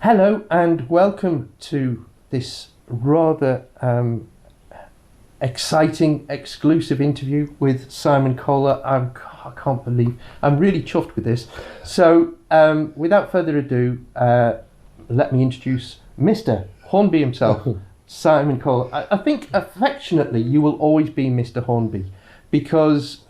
Hello and welcome to this rather exciting exclusive interview with Simon Kohler. I can't believe, I'm really chuffed with this. So without further ado, let me introduce Mr. Hornby himself, Simon Kohler. I think affectionately you will always be Mr. Hornby because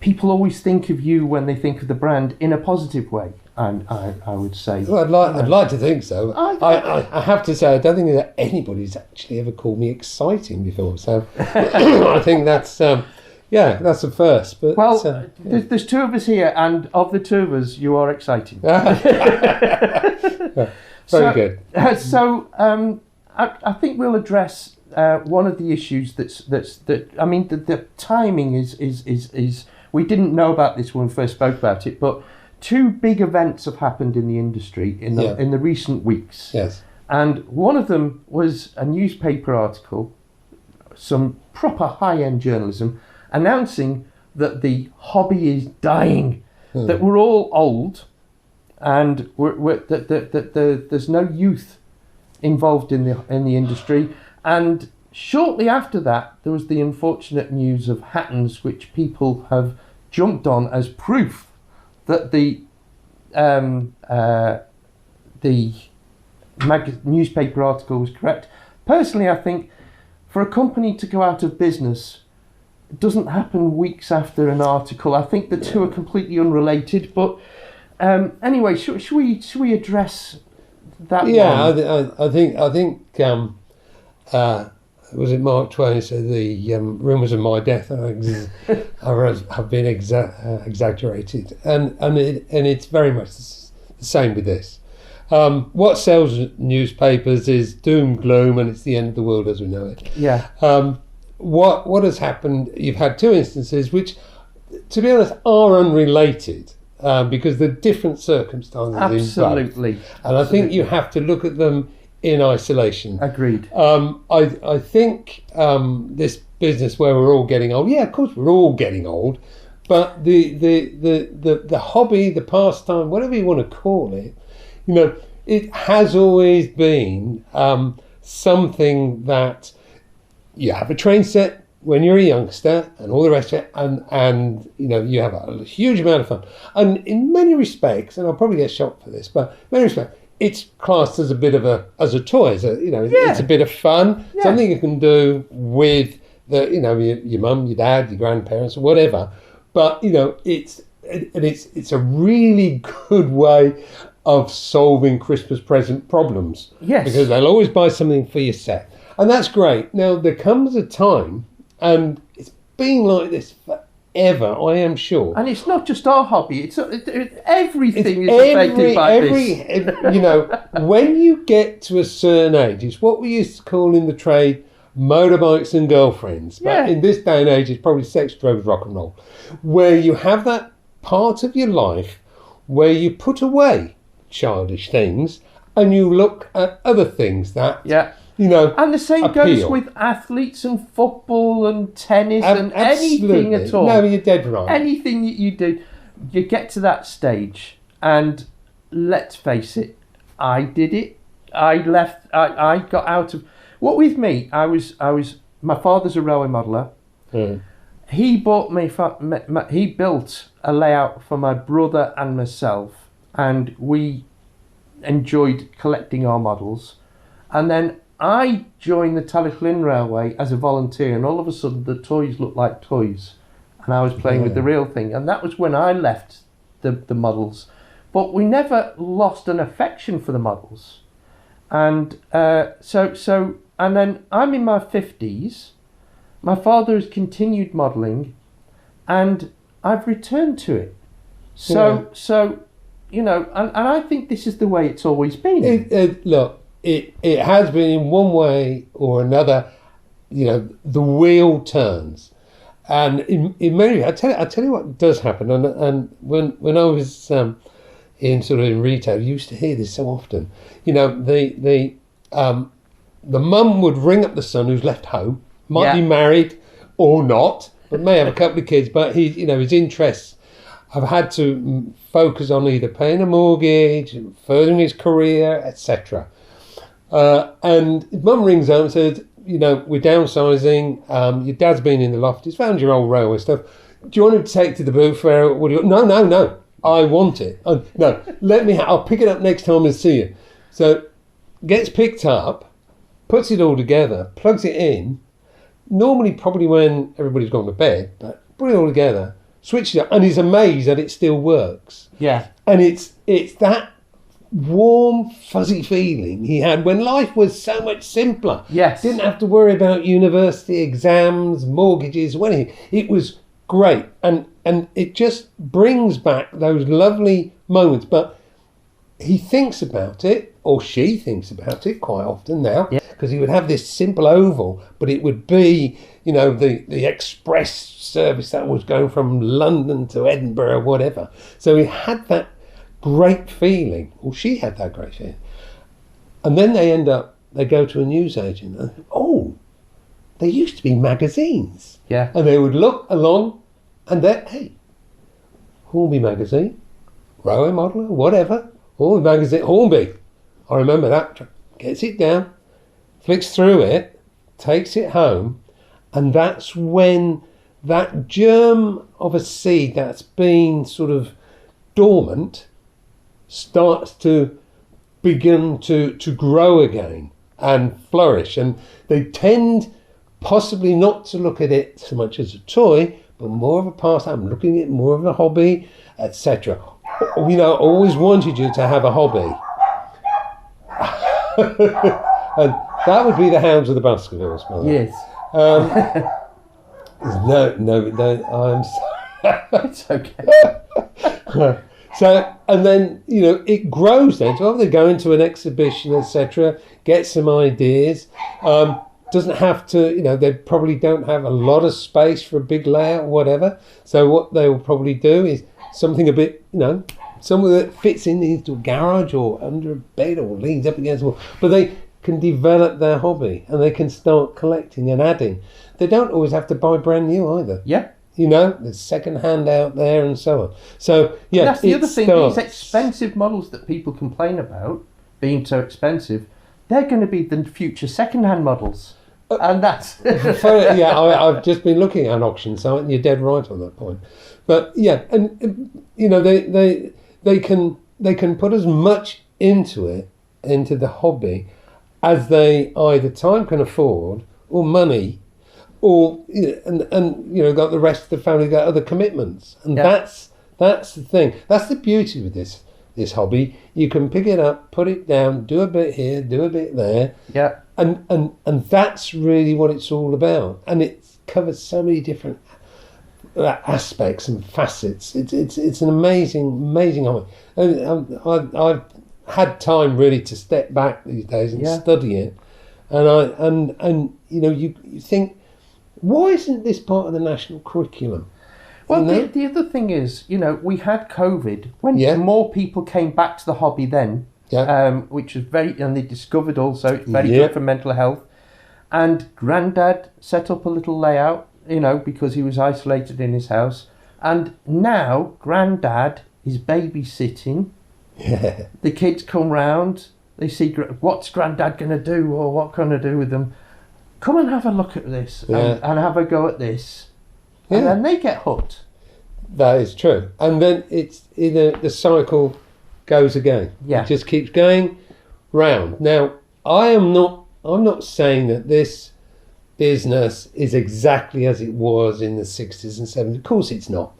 people always think of you when they think of the brand in a positive way. And I would say... Well, I'd like to think so. I have to say, I don't think that anybody's actually ever called me exciting before. So I think that's a first. But there's two of us here, and of the two of us, you are exciting. Very good. I think we'll address one of the issues the timing is we didn't know about this when we first spoke about it, but two big events have happened in the industry in the recent weeks. Yes. And one of them was a newspaper article, some proper high-end journalism, announcing that the hobby is dying, that we're all old, and there's no youth involved in the industry. And shortly after that, there was the unfortunate news of Hattons, which people have jumped on as proof that the newspaper article was correct. Personally, I think for a company to go out of business, it doesn't happen weeks after an article. I think the two are completely unrelated. But anyway, should we address that? Yeah, one? I think. Was it Mark Twain said the rumours of my death have been exaggerated, and it's very much the same with this. What sells newspapers is doom gloom, and it's the end of the world as we know it. Yeah. What has happened? You've had two instances which, to be honest, are unrelated because they're different circumstances. Absolutely. In both. And I think you have to look at them in isolation. Agreed. I think this business where we're all getting old. Yeah, of course we're all getting old, but the hobby, the pastime, whatever you want to call it, it has always been something that you have a train set when you're a youngster and all the rest of it, and you have a huge amount of fun. And in many respects, and I'll probably get shot for this, but in many respects, it's classed as a bit of a toy. It's a bit of fun, something you can do with your mum, your dad, your grandparents, or whatever. But it's a really good way of solving Christmas present problems. Yes, because they'll always buy something for your set, and that's great. Now there comes a time, and it's been like this forever, I am sure. And it's not just our hobby; it's everything is affected by this. When you get to a certain age, it's what we used to call in the trade motorbikes and girlfriends. But in this day and age, it's probably sex, drugs, rock and roll, where you have that part of your life where you put away childish things and you look at other things that and the same appeal. goes with athletes and football and tennis and anything at all. No, you're dead right. Anything that you do, you get to that stage, and let's face it, I did it. I got out of what with me. I was. My father's a railway modeller. He bought me. He built a layout for my brother and myself, and we enjoyed collecting our models, and then I joined the Talyllyn Railway as a volunteer, and all of a sudden the toys looked like toys, and I was playing with the real thing, and that was when I left the models. But we never lost an affection for the models, and and then I'm in my 50s. My father has continued modelling, and I've returned to it. And I think this is the way it's always been. Look. It has been in one way or another, the wheel turns, and in many. I tell you what does happen, and when I was in retail, you used to hear this so often. The mum would ring up the son who's left home, might be married or not, but may have a couple of kids, but his interests I've had to focus on either paying a mortgage, furthering his career, etc. And his mum rings up and said, we're downsizing. Your dad's been in the loft. He's found your old railway stuff. Do you want to take to the booth fair? No. I want it. No, I'll pick it up next time and see you. So gets picked up, puts it all together, plugs it in. Normally, probably when everybody's gone to bed, but put it all together, switches it up, and he's amazed that it still works. Yeah. And it's that warm, fuzzy feeling he had when life was so much simpler. Yes. Didn't have to worry about university exams, mortgages, or anything. It was great. And it just brings back those lovely moments. But he thinks about it, or she thinks about it quite often now, because he would have this simple oval, but it would be, the express service that was going from London to Edinburgh, whatever. So he had that great feeling, or she had that great feeling. And then they go to a newsagent and there used to be magazines. Yeah. And they would look along and hey, Hornby magazine, Railway Modeller, whatever, Hornby magazine, Hornby. I remember that. Gets it down, flicks through it, takes it home, and that's when that germ of a seed that's been sort of dormant starts to begin to grow again and flourish. And they tend possibly not to look at it so much as a toy, but more of a pastime, looking at it more of a hobby, etc. Always wanted you to have a hobby. And that would be the Hounds of the Baskervilles, by the way. Yes. No, I'm sorry. It's okay. So, and then, it grows then. So they go into an exhibition, etc., get some ideas. Doesn't have to, they probably don't have a lot of space for a big layout or whatever. So what they will probably do is something a bit, something that fits into a garage or under a bed or leans up against the wall. But they can develop their hobby and they can start collecting and adding. They don't always have to buy brand new either. Yeah. There's second hand out there and so on. So, yeah. And that's the other thing, these expensive models that people complain about being so expensive, they're going to be the future second hand models. And that's... I've just been looking at an auction site and you're dead right on that point. But, yeah, and, they can put as much into the hobby, as they either time can afford or money, or got the rest of the family got other commitments, and that's the thing. That's the beauty with this hobby. You can pick it up, put it down, do a bit here, do a bit there, and that's really what it's all about. And it covers so many different aspects and facets. It's an amazing hobby. And I've had time really to step back these days and study it, and you think, why isn't this part of the national curriculum? Well, the other thing is, we had COVID when more people came back to the hobby then, which was and they discovered also it's very good for mental health. And Grandad set up a little layout, because he was isolated in his house. And now Grandad is babysitting. Yeah. The kids come round, they see what's Grandad going to do or what can I do with them. Come and have a look at this and have a go at this. Yeah. And then they get hooked. That is true. And then the cycle goes again. Yeah. It just keeps going round. Now, I'm not saying that this business is exactly as it was in the 60s and 70s. Of course it's not.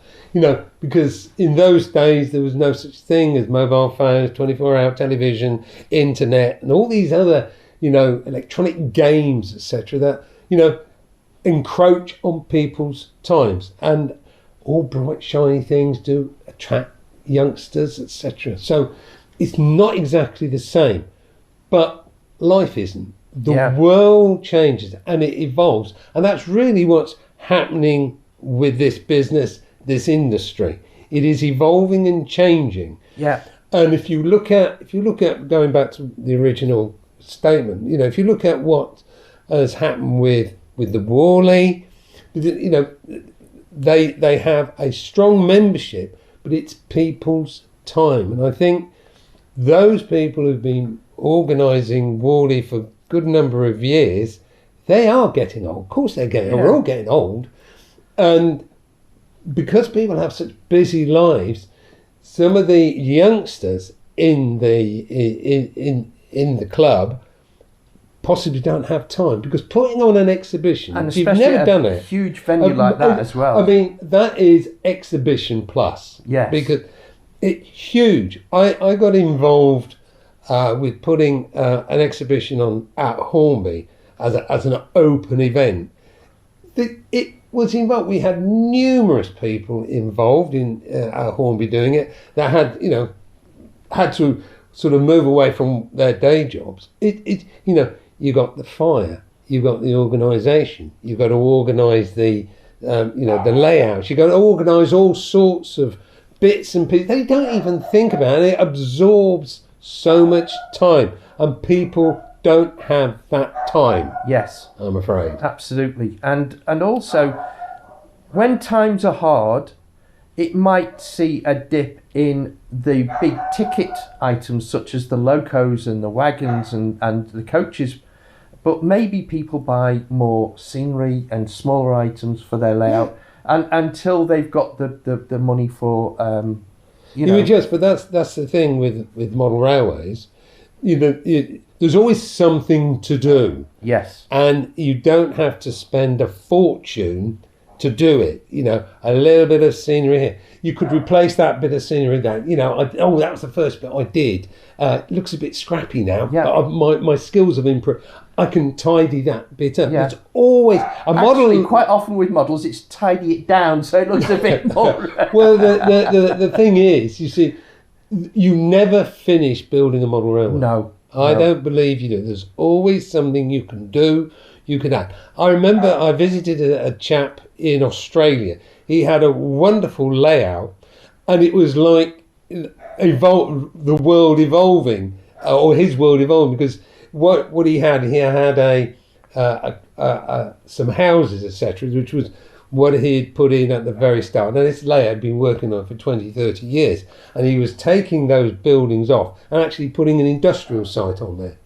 Because in those days there was no such thing as mobile phones, 24-hour television, internet, and all these other, electronic games, etc., that, encroach on people's times. And all bright, shiny things do attract youngsters, etc. So it's not exactly the same. But life isn't. The world changes and it evolves. And that's really what's happening with this business, this industry. It is evolving and changing. Yeah. And if you look at going back to the original statement, if you look at what has happened with the Worley, they have a strong membership, but it's people's time. And I think those people who've been organising Whalley for a good number of years, they are getting old. Of course they're getting old. We're all getting old. And because people have such busy lives, some of the youngsters in the club possibly don't have time, because putting on an exhibition, and if you've never done it, huge venue like that as well. I mean, that is exhibition plus. Yes. Because it's huge. I got involved with putting an exhibition on at Hornby as an open event. It was involved. We had numerous people involved in at Hornby doing it that had to sort of move away from their day jobs. You got the fire, you got the organisation, you've got to organise the the layouts, you've got to organise all sorts of bits and pieces. They don't even think about it. It absorbs so much time, and people don't have that time. Yes, I'm afraid. Absolutely. And also, when times are hard, it might see a dip in the big ticket items such as the locos and the wagons and the coaches, but maybe people buy more scenery and smaller items for their layout, and until they've got the money for but that's the thing with model railways. There's always something to do. Yes. And you don't have to spend a fortune to do it. A little bit of scenery here. You could replace that bit of scenery that, that was the first bit I did. It looks a bit scrappy now. Yeah. But my skills have improved. I can tidy that bit up. Yeah. It's always a model. Actually, quite often with models, it's tidy it down so it looks a bit more. Well, the thing is, you see, you never finish building a model railway. No. I don't believe you do. There's always something you can do, you can add. I remember I visited a chap in Australia. He had a wonderful layout, and it was like the world evolving, or his world evolving, because what he had some houses, etc., which was what he'd put in at the very start. Now, this layout had been working on for 20, 30 years, and he was taking those buildings off and actually putting an industrial site on there.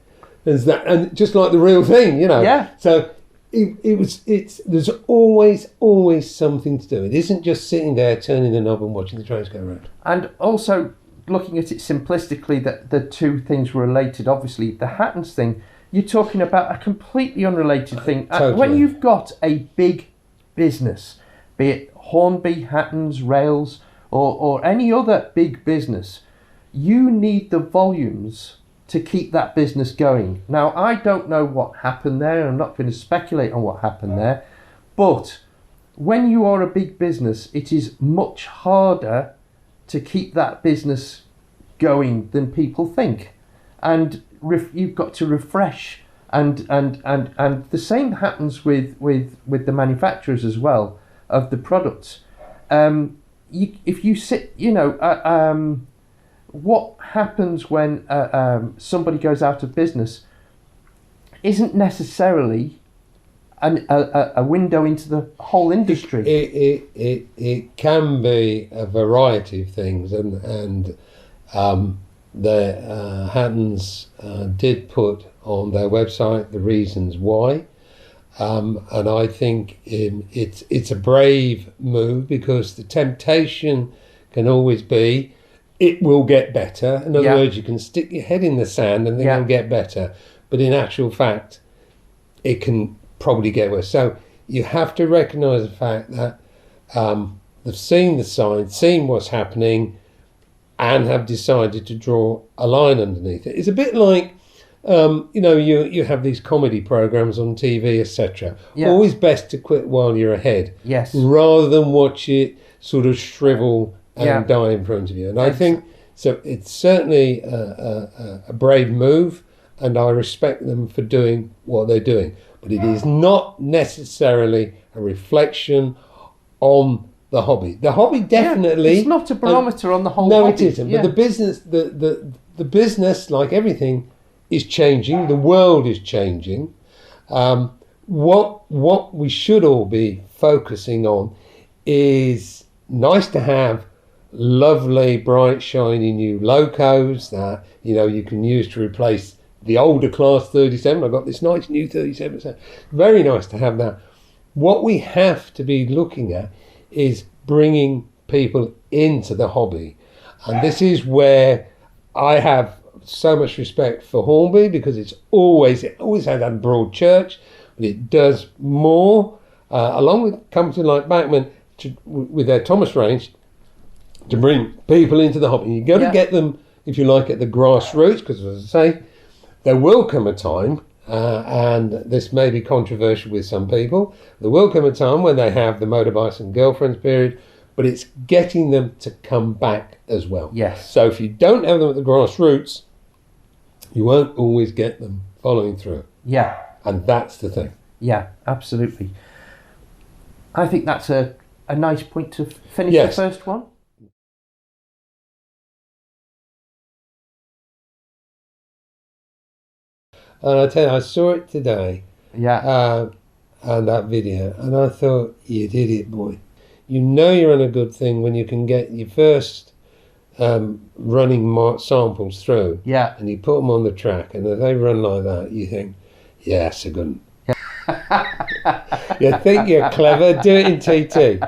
And just like the real thing, Yeah. So there's always something to do. It isn't just sitting there, turning the knob and watching the trains go around. And also, looking at it simplistically, that the two things were related. Obviously, the Hattons thing, you're talking about a completely unrelated thing. Totally. When you've got a big business, be it Hornby, Hattons, Rails, or any other big business, you need the volumes to keep that business going. Now, I don't know what happened there. I'm not going to speculate on what happened there. But when you are a big business, it is much harder to keep that business going than people think. And you've got to refresh. And the same happens with the manufacturers as well of the products. If you sit, what happens when somebody goes out of business isn't necessarily a window into the whole industry. It can be a variety of things, and the Hattons did put on their website the reasons why, and I think it's a brave move, because the temptation can always be it will get better. In other words, you can stick your head in the sand and then it'll get better, but in actual fact it can probably get worse. So you have to recognise the fact that they've seen the signs, seen what's happening, and have decided to draw a line underneath it. It's a bit like, you have these comedy programmes on TV, etc. Yeah. Always best to quit while you're ahead. Yes. Rather than watch it sort of shrivel and die in front of you. And I think, so it's certainly a brave move, and I respect them for doing what they're doing. But it is not necessarily a reflection on the hobby. The hobby definitely... it's not a barometer on the whole no, hobby. No, it isn't. But the business, the business, like everything, is changing. The world is changing. What we should all be focusing on is nice to have lovely, bright, shiny new locos that, you know, you can use to replace the older Class 37. I've got this nice new 37. So very nice to have that. What we have to be looking at is bringing people into the hobby. And this is where I have so much respect for Hornby, because it always had that broad church, but it does more, along with companies like Bachman, with their Thomas range, to bring people into the hobby. You've got to get them, if you like, at the grassroots, because as I say, there will come a time, and this may be controversial with some people, there will come a time when they have the motorbikes and girlfriends period, but it's getting them to come back as well. Yes. So if you don't have them at the grassroots, you won't always get them following through. Yeah. And that's the thing. Yeah, absolutely. I think that's a nice point to finish the first one. And I tell you, I saw it today. Yeah. And that video, and I thought, you did it, boy. You know you're on a good thing when you can get your first running samples through. Yeah. And you put them on the track, and if they run like that, you think, yeah, it's a good one. You think you're clever, do it in TT.